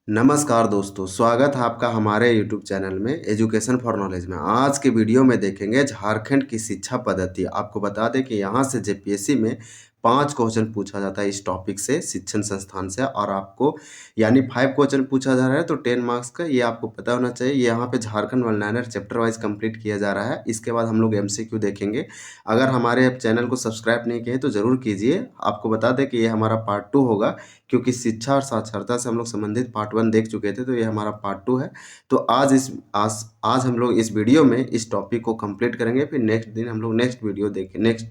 नमस्कार दोस्तों, स्वागत है आपका हमारे यूट्यूब चैनल में एजुकेशन फॉर नॉलेज में। आज के वीडियो में देखेंगे झारखंड की शिक्षा पद्धति। आपको बता दें कि यहाँ से जेपीएससी में 5 क्वेश्चन पूछा जाता है इस टॉपिक से, शिक्षण संस्थान से, और आपको यानी 5 क्वेश्चन पूछा जा रहा है तो 10 मार्क्स का, ये आपको पता होना चाहिए। ये यहाँ पे Jharkhand one liner chapter wise complete किया जा रहा है। इसके बाद हम लोग एमसीक्यू देखेंगे। अगर हमारे चैनल को सब्सक्राइब नहीं किए तो ज़रूर कीजिए। आपको बता दें कि ये हमारा पार्ट 2 होगा, क्योंकि शिक्षा और साक्षरता से हम लोग संबंधित पार्ट 1 देख चुके थे, तो ये हमारा पार्ट 2 है। तो आज हम लोग इस वीडियो में इस टॉपिक को कंप्लीट करेंगे। फिर नेक्स्ट दिन हम लोग नेक्स्ट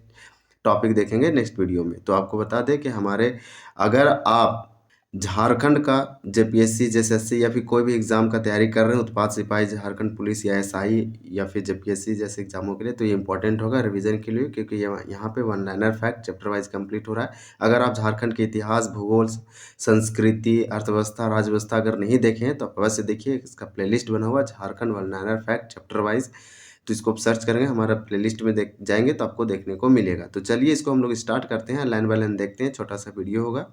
टॉपिक देखेंगे नेक्स्ट वीडियो में। तो आपको बता दें कि अगर आप झारखंड का जेपीएससी, जेएसएससी या फिर कोई भी एग्जाम का तैयारी कर रहे हैं, उत्पाद सिपाही, झारखंड पुलिस या एसआई या फिर जेपीएससी जैसे एग्जामों के लिए, तो ये इंपॉर्टेंट होगा रिवीजन के लिए, क्योंकि यहाँ पे one liner fact chapter wise complete हो रहा है। अगर आप झारखंड के इतिहास, भूगोल, संस्कृति, अर्थव्यवस्था, राज्य व्यवस्था अगर नहीं देखे हैं तो आप अवश्य देखिए। इसका प्लेलिस्ट बना हुआ Jharkhand one liner fact chapter wise, तो इसको आप सर्च करेंगे, हमारा प्लेलिस्ट में देख जाएंगे तो आपको देखने को मिलेगा। तो चलिए इसको हम लोग स्टार्ट करते हैं, लाइन बाय लाइन देखते हैं। छोटा सा वीडियो होगा।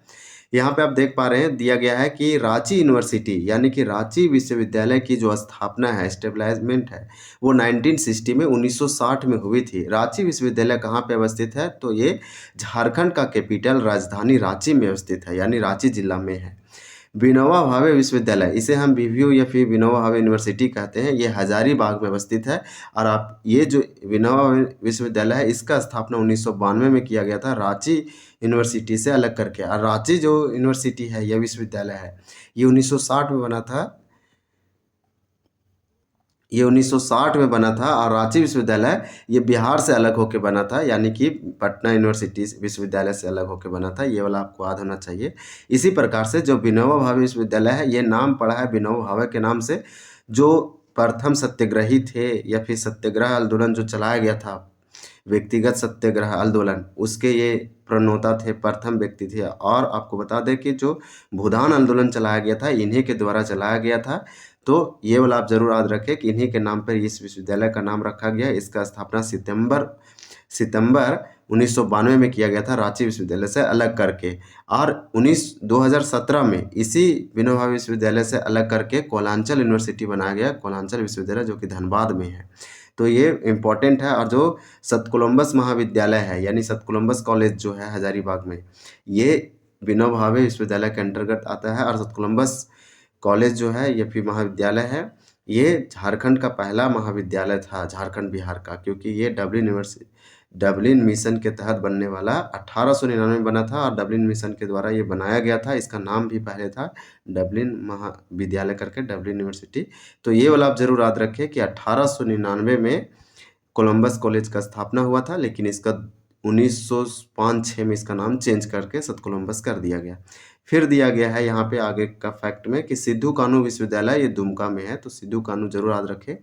यहाँ पे आप देख पा रहे हैं, दिया गया है कि रांची यूनिवर्सिटी यानी कि रांची विश्वविद्यालय की जो स्थापना है, स्टेबलाइजमेंट है, वो 1960 में 1960 में हुई थी। रांची विश्वविद्यालय कहाँ पे अवस्थित है? तो ये झारखंड का कैपिटल राजधानी रांची में अवस्थित है, यानी रांची जिला में है। विनोबा भावे विश्वविद्यालय, इसे हम वीवीयू या फिर विनोबा भावे यूनिवर्सिटी कहते हैं, ये हजारीबाग में अवस्थित है। और आप ये जो विनोबा विश्वविद्यालय है, इसका स्थापना 1992 में किया गया था, रांची यूनिवर्सिटी से अलग करके। और रांची जो यूनिवर्सिटी है, यह विश्वविद्यालय है, ये 1960 में बना था। ये 1960 में बना था। और रांची विश्वविद्यालय ये बिहार से अलग होकर बना था, यानी कि पटना यूनिवर्सिटी विश्वविद्यालय से अलग होकर बना था। ये वाला आपको याद होना चाहिए। इसी प्रकार से जो विनोबा भावे विश्वविद्यालय है, ये नाम पड़ा है विनोबा भावे के नाम से, जो प्रथम सत्याग्रही थे या फिर सत्याग्रह आंदोलन जो चलाया गया था, व्यक्तिगत सत्याग्रह आंदोलन, उसके ये प्रणेता थे, प्रथम व्यक्ति थे। और आपको बता दें कि जो भूदान आंदोलन चलाया गया था, इन्हीं के द्वारा चलाया गया था। तो ये वाला आप जरूर याद रखें कि इन्हीं के नाम पर इस विश्वविद्यालय का नाम रखा गया। इसका स्थापना सितंबर 1992 में किया गया था, रांची विश्वविद्यालय से अलग करके। और 2017 में इसी विनोबा विश्वविद्यालय से अलग करके कोलांचल यूनिवर्सिटी बनाया गया, कोलांचल विश्वविद्यालय, जो कि धनबाद में है। तो ये इम्पोर्टेंट है। और जो सतकोलम्बस महाविद्यालय है, यानी सतकोलम्बस कॉलेज जो है हजारीबाग में, ये विनोबा भावे विश्वविद्यालय के अंतर्गत आता है। और सतकोलम्बस कॉलेज जो है या फिर महाविद्यालय है, ये झारखंड का पहला महाविद्यालय था, झारखंड बिहार का, क्योंकि ये डबलिन मिशन के तहत बनने वाला 1899 में बना था। और डबलिन मिशन के द्वारा ये बनाया गया था। इसका नाम भी पहले था डबलिन महाविद्यालय करके, डबलिन यूनिवर्सिटी। तो ये वाला आप जरूर याद रखें कि 1899 में कोलंबस कॉलेज का स्थापना हुआ था, लेकिन इसका 1905-6 में इसका नाम चेंज करके सत कोलंबस कर दिया गया। फिर दिया गया है यहाँ पे आगे का फैक्ट में कि सिद्धू कानू विश्वविद्यालय ये दुमका में है। तो सिद्धू कानू जरूर याद रखें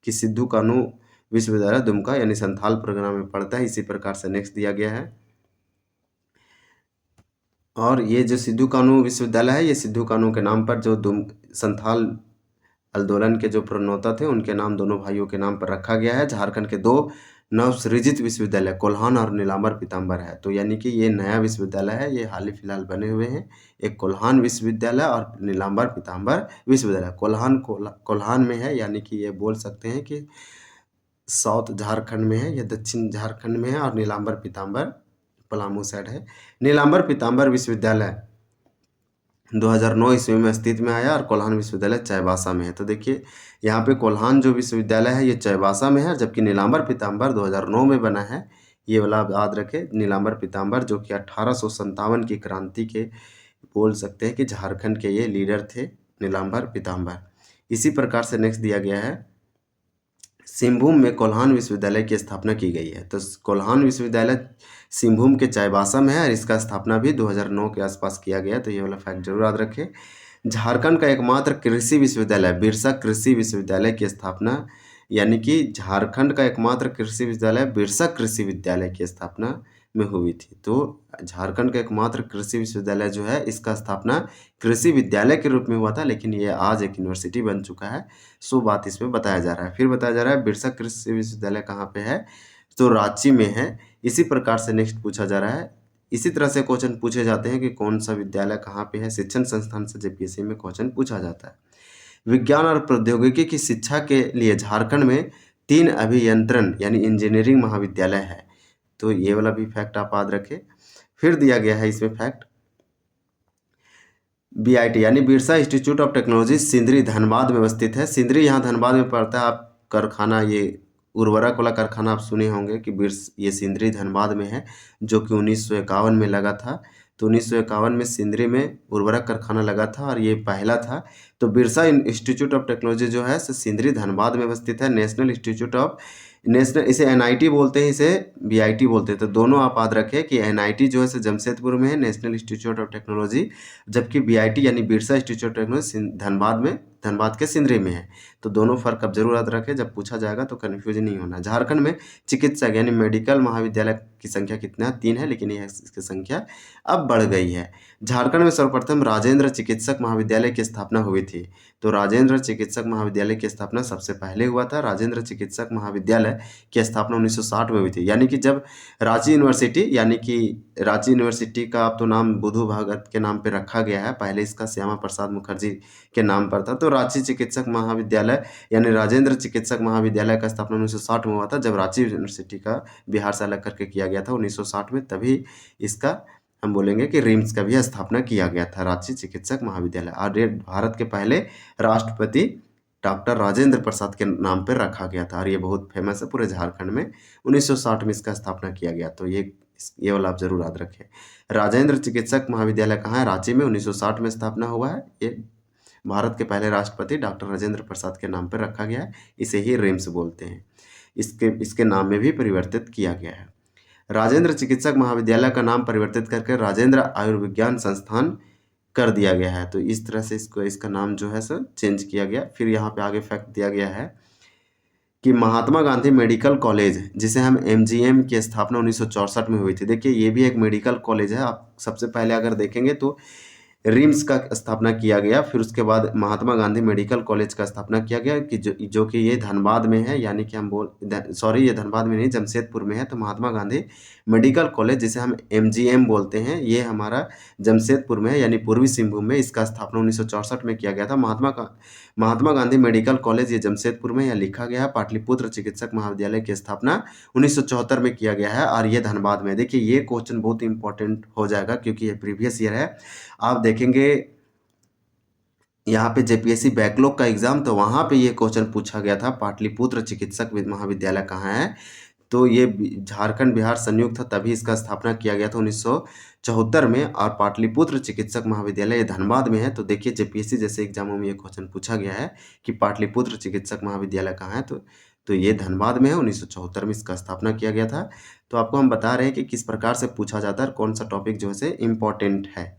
कि सिद्धू कानू विश्वविद्यालय दुमका यानी संथाल परगना में पड़ता है। इसी प्रकार से नेक्स्ट दिया गया है। और ये जो सिद्धू कानू विश्वविद्यालय है, ये सिद्धू कानू के नाम पर जो संथाल आंदोलन के जो प्रणेता थे, उनके नाम, दोनों भाइयों के नाम पर रखा गया है। झारखंड के 2 नवसृजित विश्वविद्यालय कोल्हान और नीलांबर पीताम्बर है। तो यानी कि ये नया विश्वविद्यालय है, ये हाल ही फिलहाल बने हुए हैं। एक कोल्हान विश्वविद्यालय और नीलांबर पीताम्बर विश्वविद्यालय। कोल्हान में है, यानी कि ये बोल सकते हैं कि साउथ झारखंड में है या दक्षिण झारखंड में है। और नीलांबर पीताम्बर पलामू साइड है। नीलांबर पीताम्बर विश्वविद्यालय 2009 ईस्वी में अस्तित्व में आया। और कोल्हान विश्वविद्यालय चाईबासा में है। तो देखिए यहाँ पे कोल्हान जो विश्वविद्यालय है, ये चाईबासा में है, जबकि नीलांबर पीताम्बर 2009 में बना है। ये वाला आप याद रखें। नीलांबर पीताम्बर जो कि 1857 की क्रांति के बोल सकते हैं कि झारखंड के ये लीडर थे, नीलांबर पीताम्बर। इसी प्रकार से नेक्स्ट दिया गया है, सिंहभूम में कोल्हान विश्वविद्यालय की स्थापना की गई है। तो कोल्हान विश्वविद्यालय सिंहभूम के चाईबासा में है, और इसका स्थापना भी 2009 के आसपास किया गया। तो ये वाला फैक्ट जरूर याद रखें। झारखंड का एकमात्र कृषि विश्वविद्यालय बिरसा कृषि विश्वविद्यालय की स्थापना, यानी कि झारखंड का एकमात्र कृषि विश्वविद्यालय बिरसा कृषि विद्यालय की स्थापना में हुई थी। तो झारखंड का एकमात्र कृषि विश्वविद्यालय जो है, इसका स्थापना कृषि विद्यालय के रूप में हुआ था, लेकिन ये आज एक यूनिवर्सिटी बन चुका है। सो बात इसमें बताया जा रहा है। फिर बताया जा रहा है बिरसा कृषि विश्वविद्यालय कहाँ पे है, तो रांची में है। इसी प्रकार से नेक्स्ट पूछा जा रहा है इसी तरह से क्वेश्चन पूछे जाते हैं कि कौन सा विद्यालय कहाँ पे है, शिक्षण संस्थान से जेपीएससी में क्वेश्चन पूछा जाता है। विज्ञान और प्रौद्योगिकी की शिक्षा के लिए झारखंड में 3 अभियंत्रण यानी इंजीनियरिंग महाविद्यालय है। तो ये वाला भी फैक्ट आप याद रखें। फिर दिया गया है इसमें फैक्ट, बीआईटी यानी Birsa institute of technology Sindri Dhanbad में अवस्थित है। सिंदरी यहाँ धनबाद में पड़ता है। आप कारखाना, ये उर्वरक वाला कारखाना आप सुने होंगे कि ये सिंदरी धनबाद में है, जो कि 1951 में लगा था। तो 1951 में सिंदरी में उर्वरक कारखाना लगा था और ये पहला था। तो बिरसा इंस्टीट्यूट ऑफ टेक्नोलॉजी जो है सिंदरी धनबाद में अवस्थित है। नेशनल इंस्टीट्यूट ऑफ इसे एनआईटी बोलते हैं, इसे बीआईटी बोलते हैं। तो दोनों आप याद रखें कि एनआईटी जो है जमशेदपुर में है, नेशनल इंस्टीट्यूट ऑफ टेक्नोलॉजी, जबकि बीआईटी यानी Birsa institute of technology Dhanbad के सिंदरी में है। तो दोनों फर्क अब जरूर याद रखें, जब पूछा जाएगा तो कन्फ्यूजन नहीं होना। झारखंड में चिकित्सक यानी मेडिकल महाविद्यालय की संख्या कितना है? 3 है, लेकिन यह इसकी संख्या अब बढ़ गई है। झारखंड में सर्वप्रथम राजेंद्र चिकित्सक महाविद्यालय की स्थापना हुई थी। तो राजेंद्र चिकित्सक महाविद्यालय की स्थापना सबसे पहले हुआ था। राजेंद्र चिकित्सक महाविद्यालय की स्थापना 1960 में हुई थी। यानी कि जब रांची यूनिवर्सिटी का अब तो नाम बुधू भगत के नाम पे रखा गया है, पहले इसका श्यामा प्रसाद मुखर्जी के नाम पर था। तो रांची चिकित्सक महाविद्यालय यानी राजेंद्र चिकित्सक महाविद्यालय का स्थापना 1960 में हुआ था, जब रांची यूनिवर्सिटी का बिहार से अलग करके किया गया था 1960 में। तभी इसका हम बोलेंगे कि रिम्स का भी स्थापना किया गया था, रांची चिकित्सक महाविद्यालय। और ये भारत के पहले राष्ट्रपति डॉक्टर राजेंद्र प्रसाद के नाम पर रखा गया था और ये बहुत फेमस है पूरे झारखंड में। 1960 में इसका स्थापना किया गया। तो ये वाला आप जरूर याद रखें। राजेंद्र चिकित्सक महाविद्यालय कहाँ है? रांची में 1960 में स्थापना हुआ है। ये भारत के पहले राष्ट्रपति डॉक्टर राजेंद्र प्रसाद के नाम पर रखा गया है, इसे ही रिम्स बोलते हैं। इसके नाम में भी परिवर्तित किया गया है। राजेंद्र चिकित्सक महाविद्यालय का नाम परिवर्तित करके राजेंद्र आयुर्विज्ञान संस्थान कर दिया गया है। तो इस तरह से इसका नाम जो है सर चेंज किया गया। फिर यहाँ पे आगे फैक्ट दिया गया है कि महात्मा गांधी मेडिकल कॉलेज, जिसे हम एमजीएम की स्थापना 1964 में हुई थी। देखिए ये भी एक मेडिकल कॉलेज है। आप सबसे पहले अगर देखेंगे तो रिम्स का स्थापना किया गया, फिर उसके बाद महात्मा गांधी मेडिकल कॉलेज का स्थापना किया गया कि जो कि ये धनबाद में है, यानी कि ये धनबाद में नहीं, जमशेदपुर में है। तो महात्मा गांधी मेडिकल कॉलेज, जिसे हम एमजीएम बोलते हैं, ये हमारा जमशेदपुर में है, यानी पूर्वी सिंहभूम में। इसका स्थापना 1964 में किया गया था। महात्मा गांधी मेडिकल कॉलेज ये जमशेदपुर में, यहाँ लिखा गया है। पाटलिपुत्र चिकित्सक महाविद्यालय की स्थापना 1974 में किया गया है और ये धनबाद में। देखिए ये क्वेश्चन बहुत इंपॉर्टेंट हो जाएगा क्योंकि ये प्रीवियस ईयर है। आप देखेंगे यहाँ पे जेपीएससी बैकलॉग का एग्जाम, तो वहाँ पे ये क्वेश्चन पूछा गया था, पाटलिपुत्र चिकित्सक महाविद्यालय कहाँ है? तो ये झारखंड बिहार संयुक्त था, तभी इसका स्थापना किया गया था 1974 में। और पाटलिपुत्र चिकित्सक महाविद्यालय धनबाद में है। तो देखिए जेपीएससी जैसे एग्जामों में ये क्वेश्चन पूछा गया है कि पाटलिपुत्र चिकित्सक महाविद्यालय कहाँ है, तो ये धनबाद में है। 1974 में इसका स्थापना किया गया था। तो आपको हम बता रहे हैं कि किस प्रकार से पूछा जाता है, कौन सा टॉपिक जो है इम्पॉर्टेंट है।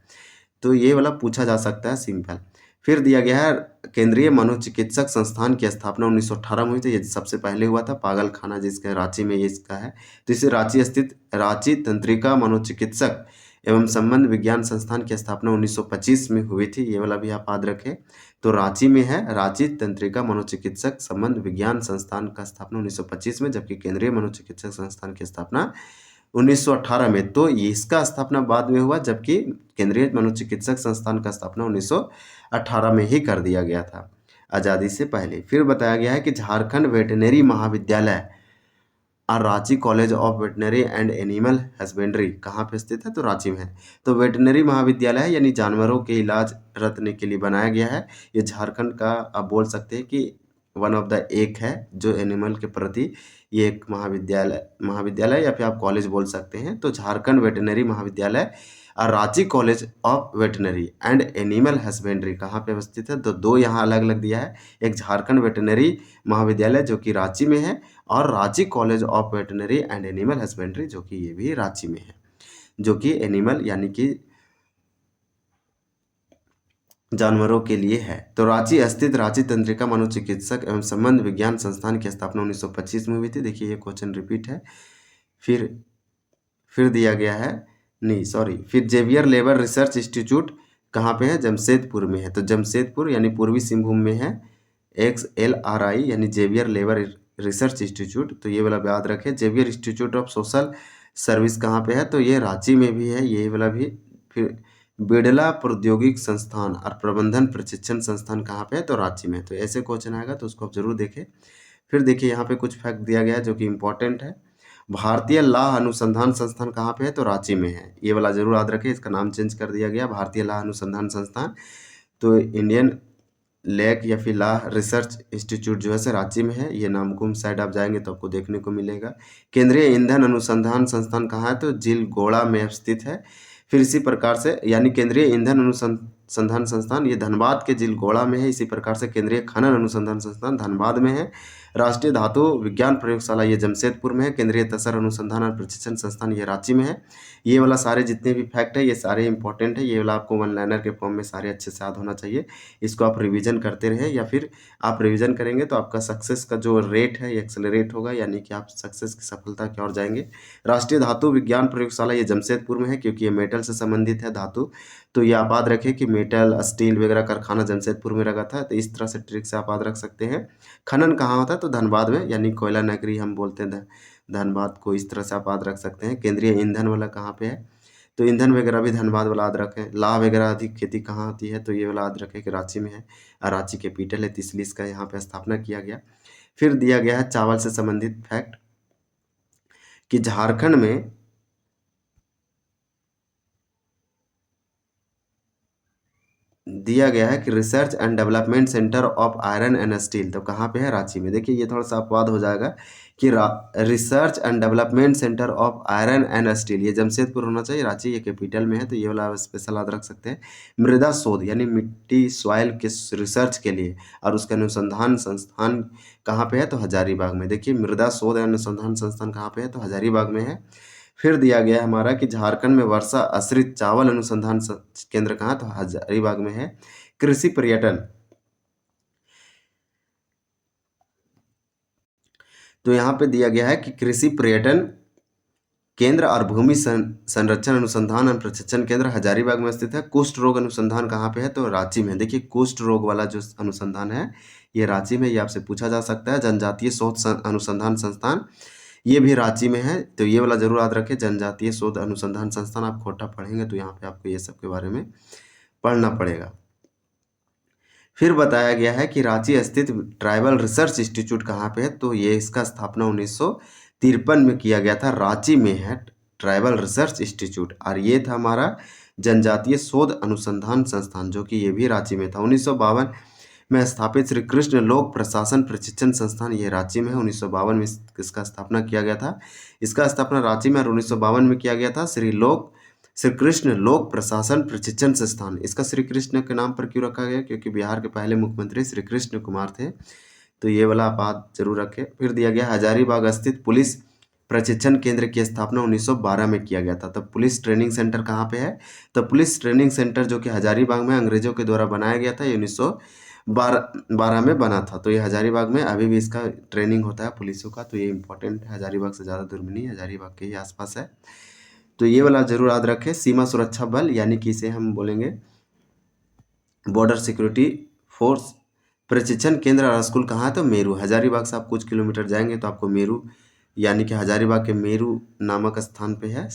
तो ये वाला पूछा जा सकता है सिंपल। फिर दिया गया है केंद्रीय मनोचिकित्सक संस्थान की स्थापना 1918 में हुई थी। ये सबसे पहले हुआ था। पागल खाना जिसका रांची में ये इसका है, तो इसे रांची स्थित रांची तंत्रिका मनोचिकित्सक एवं संबंध विज्ञान संस्थान की स्थापना 1925 में हुई थी। ये वाला भी आप याद रखें। तो रांची में है रांची तंत्रिका मनोचिकित्सक संबंध विज्ञान संस्थान का स्थापना 1925 में, जबकि केंद्रीय मनोचिकित्सक संस्थान की स्थापना 1918 में। तो इसका स्थापना बाद में हुआ, जबकि केंद्रीय मनोचिकित्सक संस्थान का स्थापना 1918 में ही कर दिया गया था, आज़ादी से पहले। फिर बताया गया है कि झारखंड वेटनरी महाविद्यालय और Ranchi college of veterinary and animal husbandry कहाँ पे स्थित है? तो रांची में है। तो वेटनरी महाविद्यालय है, यानी जानवरों के इलाज रखने के लिए बनाया गया है। ये झारखंड का आप बोल सकते हैं कि वन ऑफ द एक है जो एनिमल के प्रति ये एक महाविद्यालय या फिर आप कॉलेज बोल सकते हैं। तो झारखंड वेटनरी महाविद्यालय और Ranchi college of veterinary and animal husbandry कहाँ पे अवस्थित है? तो दो यहाँ अलग अलग दिया है। एक झारखंड वेटनरी महाविद्यालय जो कि रांची में है, और Ranchi college of veterinary and animal husbandry जो कि ये भी रांची में है, जो कि एनिमल यानी कि जानवरों के लिए है। तो रांची स्थित रांची तंत्रिका मनोचिकित्सक एवं संबंध विज्ञान संस्थान की स्थापना 1925 में हुई थी। देखिए ये क्वेश्चन रिपीट है। फिर दिया गया है, फिर जेवियर लेबर रिसर्च इंस्टीट्यूट कहाँ पे है? जमशेदपुर में है। तो जमशेदपुर यानी पूर्वी सिंहभूम में है। XLRI यानी जेवियर लेबर रिसर्च इंस्टीट्यूट। तो ये वाला याद रखें। Xavier Institute of Social Service कहाँ पे है, तो ये रांची में भी है, ये वाला भी। फिर बिड़ला प्रौद्योगिक संस्थान और प्रबंधन प्रशिक्षण संस्थान कहाँ पे है, तो रांची में। तो ऐसे क्वेश्चन आएगा तो उसको आप जरूर देखें। फिर देखिए यहाँ पे कुछ फैक्ट दिया गया है जो कि इम्पोर्टेंट है। भारतीय लाह अनुसंधान संस्थान कहाँ पे है, तो रांची में है। ये वाला जरूर याद रखें, इसका नाम चेंज कर दिया गया भारतीय लाह अनुसंधान संस्थान। तो इंडियन लैक या फिर लाह रिसर्च इंस्टीट्यूट जो है से रांची में है। ये नामकुम साइड आप जाएंगे तो आपको देखने को मिलेगा। केंद्रीय ईंधन अनुसंधान संस्थान कहाँ है, तो झीलगोड़ा में स्थित है। फिर इसी प्रकार से यानी केंद्रीय ईंधन अनुसंधान संस्थान ये धनबाद के झीलगोड़ा में है। इसी प्रकार से केंद्रीय खनन अनुसंधान संस्थान धनबाद में है। राष्ट्रीय धातु विज्ञान प्रयोगशाला ये जमशेदपुर में है। केंद्रीय तसर अनुसंधान और प्रशिक्षण संस्थान ये रांची में है। ये वाला सारे जितने भी फैक्ट है ये सारे इंपॉर्टेंट है। ये वाला आपको वन लाइनर के फॉर्म में सारे अच्छे से याद होना चाहिए। इसको आप रिवीजन करते रहे, या फिर आप रिवीजन करेंगे तो आपका सक्सेस का जो रेट है ये एक्सेलरेट होगा, यानी कि आप सक्सेस की सफलता की ओर जाएंगे। राष्ट्रीय धातु विज्ञान प्रयोगशाला ये जमशेदपुर में है, क्योंकि ये मेटल से संबंधित है धातु। तो ये आप याद रखें कि मेटल स्टील वगैरह कारखाना जमशेदपुर में रखा था। तो इस तरह से ट्रिक से आप याद रख सकते हैं। खनन कहाँ होता है, तो धनबाद में, यानी कोयला नगरी हम बोलते हैं धनबाद को। इस तरह से आप याद रख सकते हैं। केंद्रीय ईंधन वाला कहाँ पे है, तो ईंधन वगैरह भी धनबाद वाला याद रखें। लाह वगैरह अधिक खेती कहाँ होती है, तो ये वाला याद रखें कि रांची में है। और रांची कैपिटल है, तो इसलिए इसका यहाँ पे स्थापना किया गया। फिर दिया गया है चावल से संबंधित फैक्ट कि झारखंड में दिया गया है कि research and development centre of iron and steel, तो कहाँ पे है, रांची में। देखिए ये थोड़ा सा अपवाद हो जाएगा कि research and development centre of iron and steel ये जमशेदपुर होना चाहिए, रांची ये कैपिटल में है। तो ये वाला स्पेशल याद रख सकते हैं। मृदा शोध यानी मिट्टी सॉइल के रिसर्च के लिए और उसका अनुसंधान संस्थान कहाँ पे है, तो हजारीबाग में। देखिए मृदा शोध एवं अनुसंधान संस्थान कहाँ पे है, तो हजारीबाग में है। फिर दिया गया है हमारा कि झारखंड में वर्षा आश्रित चावल अनुसंधान केंद्र कहाँ, तो हजारीबाग में है। कृषि पर्यटन, तो यहाँ पे दिया गया है कि कृषि पर्यटन केंद्र और भूमि संरक्षण अनुसंधान और प्रशिक्षण केंद्र हजारीबाग में स्थित है। कुष्ठ रोग अनुसंधान कहाँ पे है, तो रांची में। देखिए कुष्ठ रोग वाला जो अनुसंधान है ये रांची में, ये आपसे पूछा जा सकता है। जनजातीय शोध अनुसंधान संस्थान ये भी रांची में है। तो ये वाला जरूर याद रखें, जनजातीय शोध अनुसंधान संस्थान। आप खोटा पढ़ेंगे तो यहाँ पे आपको ये सब के बारे में पढ़ना पड़ेगा। फिर बताया गया है कि रांची स्थित ट्राइबल रिसर्च इंस्टीट्यूट कहाँ पे है, तो ये इसका स्थापना 1953 में किया गया था। रांची में है ट्राइबल रिसर्च इंस्टीट्यूट। और ये था हमारा जनजातीय शोध अनुसंधान संस्थान, जो कि ये भी रांची में था। 1952 में स्थापित श्री कृष्ण लोक प्रशासन प्रशिक्षण संस्थान ये रांची में है। 1952 में इसका स्थापना किया गया था। इसका स्थापना रांची में और 1952 में किया गया था। श्री कृष्ण लोक प्रशासन प्रशिक्षण संस्थान, इसका श्री कृष्ण के नाम पर क्यों रखा गया, क्योंकि बिहार के पहले मुख्यमंत्री श्री कृष्ण कुमार थे। तो ये वाला आप बात जरूर रखें। फिर दिया गया हजारीबाग स्थित पुलिस प्रशिक्षण केंद्र की स्थापना 1912 में किया गया था। तब पुलिस ट्रेनिंग सेंटर कहाँ पे है, तो पुलिस ट्रेनिंग सेंटर जो कि हजारीबाग में अंग्रेजों के द्वारा बनाया गया था, ये 1912 में बना था। तो ये हजारीबाग में अभी भी इसका ट्रेनिंग होता है पुलिसों का। तो ये इंपॉर्टेंट है, हजारीबाग से ज़्यादा दूर में नहीं, हजारीबाग के ही आसपास है। तो ये वाला जरूर याद रखें। सीमा सुरक्षा बल यानी कि इसे हम बोलेंगे बॉर्डर सिक्योरिटी फोर्स प्रशिक्षण केंद्र और स्कूल कहाँ है, तो मेरू। हजारीबाग से आप कुछ किलोमीटर जाएंगे तो आपको मेरू यानी कि हजारीबाग के मेरू नामक स्थान पे है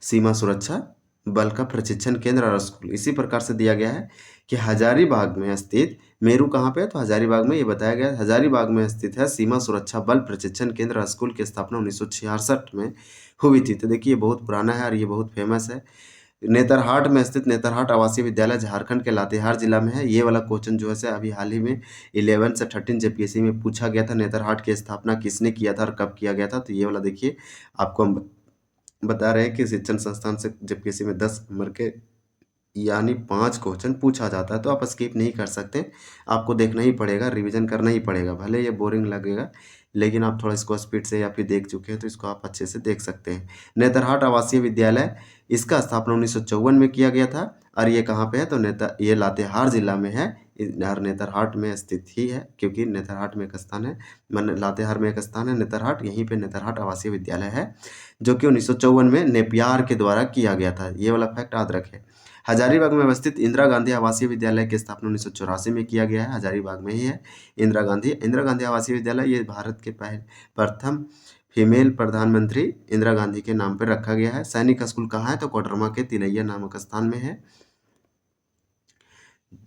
सीमा सुरक्षा बल का प्रशिक्षण केंद्र और स्कूल। इसी प्रकार से दिया गया है कि हजारीबाग में स्थित मेरू कहाँ पे है, तो हजारीबाग में ये बताया गया है हजारीबाग में स्थित है सीमा सुरक्षा बल प्रशिक्षण केंद्र और स्कूल की स्थापना 1966 में हुई थी। तो देखिए ये बहुत पुराना है और ये बहुत फेमस है। नेतरहाट में स्थित नेतरहाट आवासीय विद्यालय झारखंड के लातेहार जिला में है। ये वाला क्वेश्चन जो है से अभी हाल ही में 11 से 13 जेपीएससी में पूछा गया था। नेतरहाट की स्थापना किसने किया था और कब किया गया था, तो ये वाला देखिए आपको हम बता रहे हैं कि शिक्षण संस्थान से जेपीएससी में 10 नंबर के यानी 5 क्वेश्चन पूछा जाता है। तो आप स्किप नहीं कर सकते, आपको देखना ही पड़ेगा, रिवीजन करना ही पड़ेगा। भले ये बोरिंग लगेगा लेकिन आप थोड़ा इसको स्पीड से या फिर देख चुके हैं तो इसको आप अच्छे से देख सकते हैं। नेतरहाट आवासीय विद्यालय इसका स्थापना 1954 में किया गया था। और ये कहाँ पे है, तो ये लातेहार जिला में है और नेतरहाट में स्थित ही है, क्योंकि नेतरहाट में एक स्थान है, मन लातेहार में एक स्थान है नेतरहाट, यहीं पे नेतरहाट आवासीय विद्यालय है, जो कि 1954 में नेपियार के द्वारा किया गया था। ये वाला फैक्ट याद रखें। हजारीबाग में अवस्थित इंदिरा गांधी आवासीय विद्यालय की स्थापना 1984 में किया गया है। हजारीबाग में ही है इंदिरा गांधी आवासीय विद्यालय। ये भारत के प्रथम फीमेल प्रधानमंत्री इंदिरा गांधी के नाम पर रखा गया है। सैनिक स्कूल कहाँ है? तो कोडरमा के तिलैया नामक स्थान में है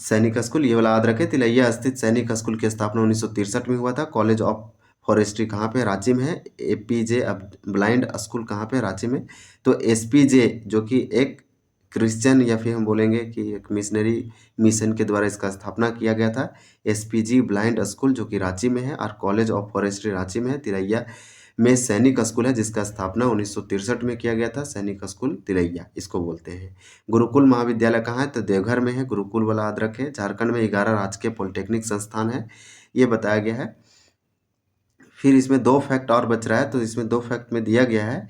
सैनिक स्कूल। ये वाला याद रखें, तिलैया स्थित सैनिक स्कूल की स्थापना 1963 में हुआ था। कॉलेज ऑफ फॉरेस्ट्री कहाँ पे? रांची में है। एपीजे ब्लाइंड स्कूल कहाँ पे? रांची में। तो एसपीजे जो कि एक क्रिश्चियन या फिर हम बोलेंगे कि एक मिशनरी मिशन के द्वारा इसका स्थापना किया गया था। एसपीजी ब्लाइंड स्कूल जो कि रांची में है, और कॉलेज ऑफ फॉरेस्ट्री रांची में है। तिलैया में सैनिक स्कूल है जिसका स्थापना 1963 में किया गया था। सैनिक स्कूल तिलैया इसको बोलते हैं। गुरुकुल महाविद्यालय कहाँ है? तो देवघर में है। गुरुकुल वाला याद रखें। झारखंड में 11 राजकीय पॉलिटेक्निक संस्थान है, ये बताया गया है। फिर इसमें 2 फैक्ट और बच रहा है। तो इसमें 2 फैक्ट में दिया गया है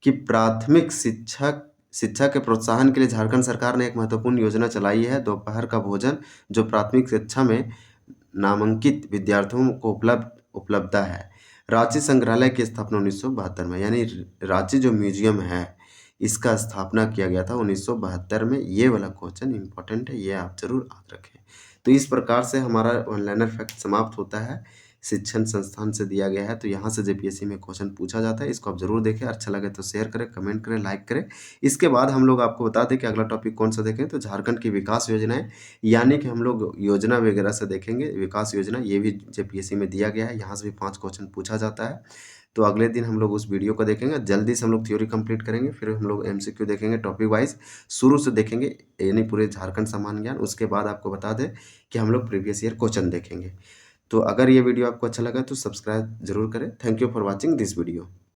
कि प्राथमिक शिक्षा के प्रोत्साहन के लिए झारखंड सरकार ने एक महत्वपूर्ण योजना चलाई है, दोपहर का भोजन, जो प्राथमिक शिक्षा में नामांकित विद्यार्थियों को उपलब्ध है। रांची संग्रहालय की स्थापना 1972 में, यानी रांची जो म्यूजियम है इसका स्थापना किया गया था 1972 में। ये वाला क्वेश्चन इंपॉर्टेंट है, ये आप जरूर याद रखें। तो इस प्रकार से हमारा ऑनलाइनर फैक्ट समाप्त होता है। शिक्षण संस्थान से दिया गया है, तो यहाँ से जेपीएससी में क्वेश्चन पूछा जाता है। इसको आप जरूर देखें। अच्छा लगे तो शेयर करें, कमेंट करें, लाइक करें। इसके बाद हम लोग आपको बता दें कि अगला टॉपिक कौन सा देखें, तो झारखंड की विकास योजनाएं, यानी कि हम लोग योजना वगैरह से देखेंगे। विकास योजना ये भी जेपीएससी में दिया गया है, यहाँ से भी 5 क्वेश्चन पूछा जाता है। तो अगले दिन हम लोग उस वीडियो को देखेंगे। जल्दी से हम लोग थ्योरी कंप्लीट करेंगे, फिर हम लोग एमसीक्यू देखेंगे टॉपिक वाइज, शुरू से देखेंगे यानी पूरे झारखंड सामान्य ज्ञान। उसके बाद आपको बता दें कि हम लोग प्रीवियस ईयर क्वेश्चन देखेंगे। तो अगर ये वीडियो आपको अच्छा लगा तो सब्सक्राइब जरूर करें। Thank you for watching this video.